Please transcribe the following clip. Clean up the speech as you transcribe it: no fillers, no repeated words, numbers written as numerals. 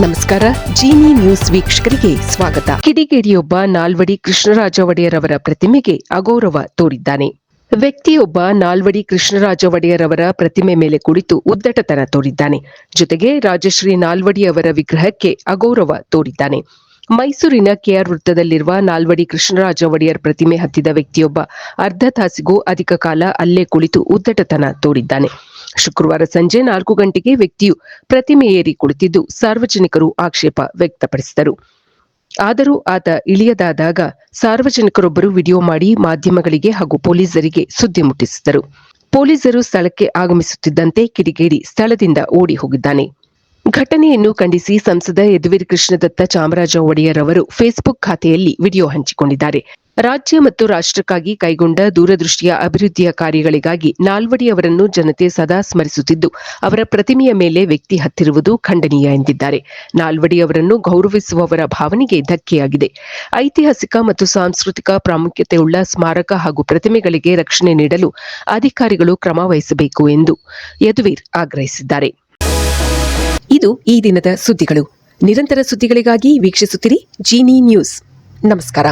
ನಮಸ್ಕಾರ. ಜೀನಿ ನ್ಯೂಸ್ ವೀಕ್ಷಕರಿಗೆ ಸ್ವಾಗತ. ಕಿಡಿಗೇಡಿಯೊಬ್ಬ ನಾಲ್ವಡಿ ಕೃಷ್ಣರಾಜ ಒಡೆಯರ್ ಅವರ ಪ್ರತಿಮೆಗೆ ಅಗೌರವ ತೋರಿದ್ದಾನೆ. ವ್ಯಕ್ತಿಯೊಬ್ಬ ನಾಲ್ವಡಿ ಕೃಷ್ಣರಾಜ ಒಡೆಯರ್ ಅವರ ಪ್ರತಿಮೆ ಮೇಲೆ ಕುಳಿತು ಉದ್ದಟತನ ತೋರಿದ್ದಾನೆ. ಜೊತೆಗೆ ರಾಜಶ್ರೀ ನಾಲ್ವಡಿ ಅವರ ವಿಗ್ರಹಕ್ಕೆ ಅಗೌರವ ತೋರಿದ್ದಾನೆ. ಮೈಸೂರಿನ ಕೆಆರ್ ವೃತ್ತದಲ್ಲಿರುವ ನಾಲ್ವಡಿ ಕೃಷ್ಣರಾಜ ಒಡೆಯರ್ ಪ್ರತಿಮೆ ಹತ್ತಿದ ವ್ಯಕ್ತಿಯೊಬ್ಬ ಅರ್ಧ ತಾಸಿಗೂ ಅಧಿಕ ಕಾಲ ಅಲ್ಲೇ ಕುಳಿತು ಉದ್ದಟತನ ತೋರಿದ್ದಾನೆ. ಶುಕ್ರವಾರ ಸಂಜೆ 4 ಗಂಟೆಗೆ ವ್ಯಕ್ತಿಯು ಪ್ರತಿಮೆ ಏರಿ ಕುಳಿತಿದ್ದು ಸಾರ್ವಜನಿಕರು ಆಕ್ಷೇಪ ವ್ಯಕ್ತಪಡಿಸಿದರು. ಆದರೂ ಆತ ಇಳಿಯದಾದಾಗ ಸಾರ್ವಜನಿಕರೊಬ್ಬರು ವಿಡಿಯೋ ಮಾಡಿ ಮಾಧ್ಯಮಗಳಿಗೆ ಹಾಗೂ ಪೊಲೀಸರಿಗೆ ಸುದ್ದಿ ಮುಟ್ಟಿಸಿದರು. ಪೊಲೀಸರು ಸ್ಥಳಕ್ಕೆ ಆಗಮಿಸುತ್ತಿದ್ದಂತೆ ಕಿಡಿಗೇಡಿ ಸ್ಥಳದಿಂದ ಓಡಿ ಹೋಗಿದ್ದಾನೆ. ಘಟನೆಯನ್ನು ಖಂಡಿಸಿ ಸಂಸದ ಯದುವೀರ್ ಕೃಷ್ಣದತ್ತ ಚಾಮರಾಜ ಒಡೆಯರ್ ಅವರು ಫೇಸ್ಬುಕ್ ಖಾತೆಯಲ್ಲಿ ವಿಡಿಯೋ ಹಂಚಿಕೊಂಡಿದ್ದಾರೆ. ರಾಜ್ಯ ಮತ್ತು ರಾಷ್ಟ್ರಕ್ಕಾಗಿ ಕೈಗೊಂಡ ದೂರದೃಷ್ಟಿಯ ಅಭಿವೃದ್ಧಿಯ ಕಾರ್ಯಗಳಿಗಾಗಿ ನಾಲ್ವಡಿ ಅವರನ್ನು ಜನತೆ ಸದಾ ಸ್ಮರಿಸುತ್ತಿದ್ದು, ಅವರ ಪ್ರತಿಮೆಯ ಮೇಲೆ ವ್ಯಕ್ತಿ ಹತ್ತಿರುವುದು ಖಂಡನೀಯ ಎಂದಿದ್ದಾರೆ. ನಾಲ್ವಡಿ ಅವರನ್ನು ಗೌರವಿಸುವವರ ಭಾವನೆಗೆ ಧಕ್ಕೆಯಾಗಿದೆ. ಐತಿಹಾಸಿಕ ಮತ್ತು ಸಾಂಸ್ಕೃತಿಕ ಪ್ರಾಮುಖ್ಯತೆಯುಳ್ಳ ಸ್ಮಾರಕ ಹಾಗೂ ಪ್ರತಿಮೆಗಳಿಗೆ ರಕ್ಷಣೆ ನೀಡಲು ಅಧಿಕಾರಿಗಳು ಕ್ರಮ ವಹಿಸಬೇಕು ಎಂದು ಯದುವೀರ್ ಆಗ್ರಹಿಸಿದ್ದಾರೆ. ಇದು ಈ ದಿನದ ಸುದ್ದಿಗಳು. ನಿರಂತರ ಸುದ್ದಿಗಳಿಗಾಗಿ ವೀಕ್ಷಿಸುತ್ತಿರಿ ಜೀನಿ ನ್ಯೂಸ್. ನಮಸ್ಕಾರ.